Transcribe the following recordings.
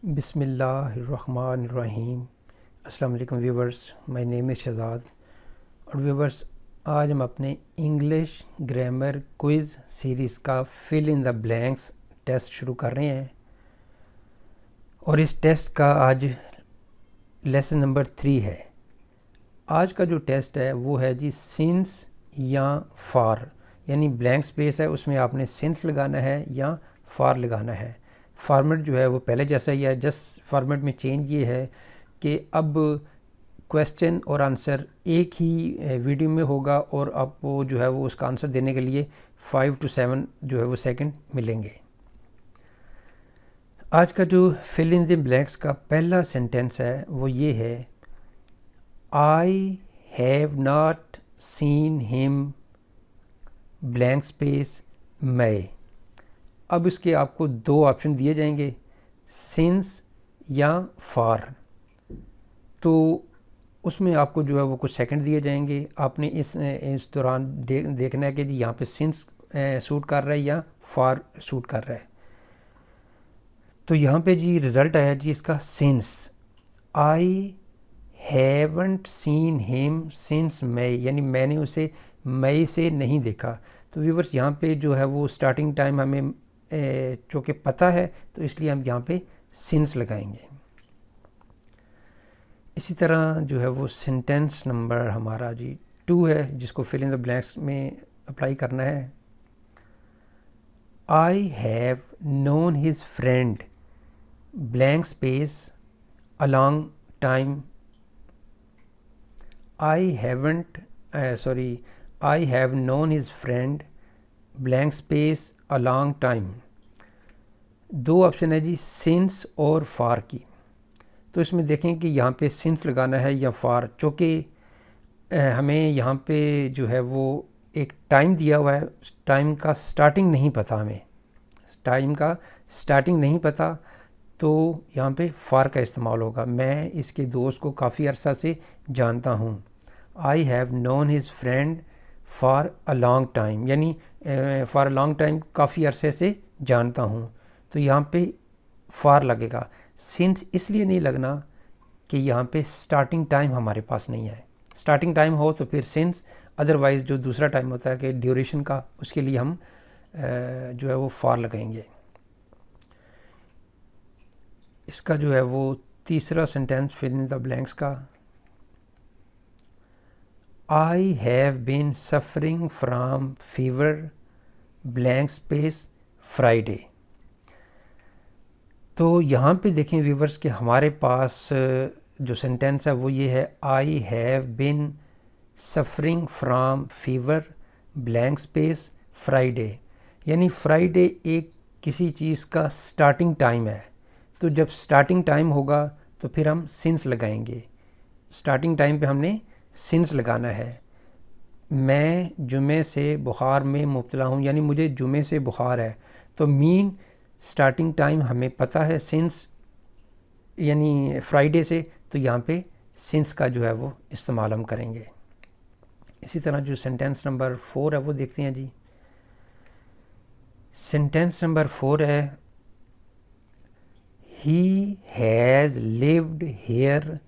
बिस्मिल्लाहिर्रहमानिर्रहीम। अस्सलाम वालेकुम viewers, my name is Shahzad. और व्यूवर्स, आज हम अपने इंग्लिश ग्रामर क्विज़ सीरीज़ का fill in the blanks test शुरू कर रहे हैं। और इस टेस्ट का आज लेसन नंबर 3 है। आज का जो टेस्ट है वो है जी सिंस या फार, यानी ब्लैंक स्पेस है, उसमें आपने सिंस लगाना है या फार लगाना है। फॉर्मेट जो है वो पहले जैसा ही है, जस्ट फॉर्मेट में चेंज ये है कि अब क्वेश्चन और आंसर एक ही वीडियो में होगा और आपको जो है वो उसका आंसर देने के लिए 5 to 7 जो है वो सेकंड मिलेंगे। आज का जो फिल इन द ब्लैंक्स का पहला सेंटेंस है वो ये है, I have not seen him blank space May. अब इसके आपको दो ऑप्शन दिए जाएंगे, सिंस या फार। तो उसमें आपको जो है वो कुछ सेकंड दिए जाएंगे। आपने इस दौरान देखना है कि जी यहाँ पे सिंस सूट कर रहा है या फार सूट कर रहा है। तो यहाँ पे जी रिज़ल्ट आया जी इसका since. I haven't seen him since May, यानी मैंने उसे मई से नहीं देखा। तो व्यूवर्स, यहाँ पे जो है वो स्टार्टिंग टाइम हमें चूँकि पता है तो इसलिए हम यहाँ पे सिंस लगाएंगे। इसी तरह जो है वो सेंटेंस नंबर हमारा जी 2 है, जिसको फिल इन द ब्लैंक्स में अप्लाई करना है। I have known his friend blank space a long time. I have known his friend blank space a long time. दो ऑप्शन है जी सिंस और फार की। तो इसमें देखें कि यहाँ पे सिंस लगाना है या फार, चूँकि हमें यहाँ पे जो है वो एक टाइम दिया हुआ है, टाइम का स्टार्टिंग नहीं पता, हमें टाइम का स्टार्टिंग नहीं पता, तो यहाँ पे फार का इस्तेमाल होगा। मैं इसके दोस्त को काफ़ी अरसा से जानता हूँ। I have known his friend for a long time, यानी फॉर अ लॉन्ग टाइम, काफ़ी अरसे से जानता हूँ। तो यहाँ पे फार लगेगा। सिंस इसलिए नहीं लगना कि यहाँ पे स्टार्टिंग टाइम हमारे पास नहीं है। स्टार्टिंग टाइम हो तो फिर सिंस, अदरवाइज़ जो दूसरा टाइम होता है कि ड्यूरेशन का, उसके लिए हम जो है वो फार लगाएंगे। इसका जो है वो तीसरा sentence fill in the blanks का, I have been suffering from fever blank space Friday. तो यहाँ पे देखें व्यूवर्स कि हमारे पास जो सेंटेंस है वो ये है, I have been suffering from fever blank space Friday, यानी फ्राइडे एक किसी चीज़ का स्टार्टिंग टाइम है। तो जब स्टार्टिंग टाइम होगा तो फिर हम सिंस लगाएंगे। स्टार्टिंग टाइम पे हमने सिंस लगाना है। मैं जुमे से बुखार में मुब्तला हूँ, यानी मुझे जुमे से बुखार है। तो मीन स्टार्टिंग टाइम हमें पता है सिंस, यानी फ्राइडे से, तो यहाँ पे सिंस का जो है वो इस्तेमाल हम करेंगे। इसी तरह जो सेंटेंस नंबर 4 है वो देखते हैं जी। सेंटेंस नंबर 4 है, he has lived hair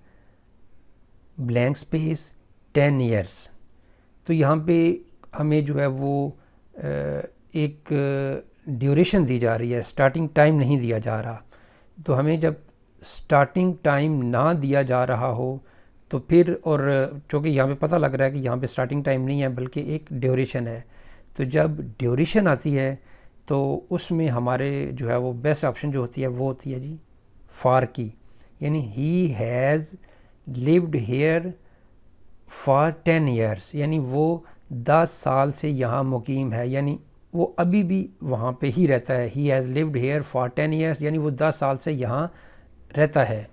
blank space 10 years। तो यहाँ पे हमें जो है वो एक ड्यूरेशन दी जा रही है, स्टार्टिंग टाइम नहीं दिया जा रहा। तो हमें जब स्टार्टिंग टाइम ना दिया जा रहा हो तो फिर, और चूँकि यहाँ पे पता लग रहा है कि यहाँ पे स्टार्टिंग टाइम नहीं है बल्कि एक ड्यूरेशन है, तो जब ड्यूरेशन आती है तो उसमें हमारे जो है वो बेस्ट ऑप्शन जो होती है वो होती है जी फार की, यानी he has lived here for 10 years, यानी वो 10 साल से यहाँ मुकीम है, यानी वो अभी भी वहाँ पे ही रहता है। He has lived here for 10 years, यानी वो 10 साल से यहाँ रहता है,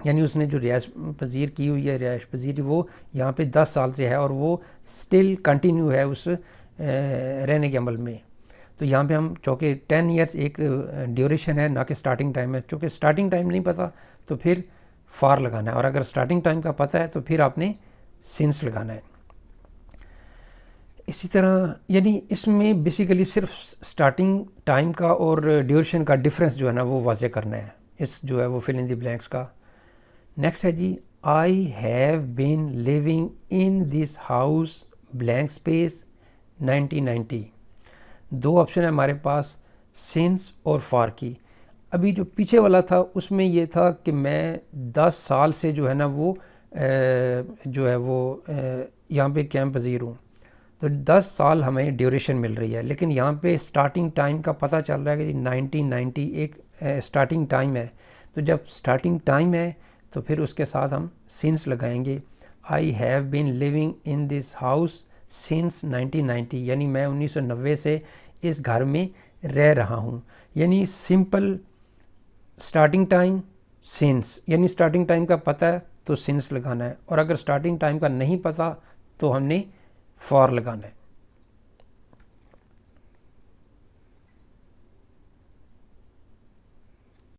यानी उसने जो रिहाइश पजीर की हुई है, रिहाइश पजीरी, वो यहाँ पे 10 साल से है और वो स्टिल कंटिन्यू है उस रहने के अमल में। तो यहाँ पे हम, चूँकि 10 years एक ड्यूरेशन है, ना कि स्टार्टिंग टाइम है, चूँकि स्टार्टिंग टाइम नहीं पता तो फिर फार लगाना है, और अगर स्टार्टिंग टाइम का पता है तो फिर आपने सिंस लगाना है। इसी तरह, यानी इसमें बेसिकली सिर्फ स्टार्टिंग टाइम का और ड्यूरेशन का डिफरेंस जो है ना वो वाज़े करना है। इस जो है वो फिल इन द ब्लैंक्स का। नेक्स्ट है जी, I have been living in this house blank space 1990। दो ऑप्शन है हमारे पास, सिंस और फॉर की। अभी जो पीछे वाला था उसमें ये था कि मैं 10 साल से जो है ना वो जो है वो यहाँ पे कैंप पजीर हूँ, तो 10 साल हमें ड्यूरेशन मिल रही है। लेकिन यहाँ पे स्टार्टिंग टाइम का पता चल रहा है कि 1990 एक स्टार्टिंग टाइम है। तो जब स्टार्टिंग टाइम है तो फिर उसके साथ हम सिंस लगाएंगे। I have been living in this house since 1990, यानी मैं 1990 से इस घर में रह रहा हूँ। यानी सिंपल स्टार्टिंग टाइम सिंस, यानी स्टार्टिंग टाइम का पता है तो सिंस लगाना है, और अगर स्टार्टिंग टाइम का नहीं पता तो हमने फॉर लगाना है।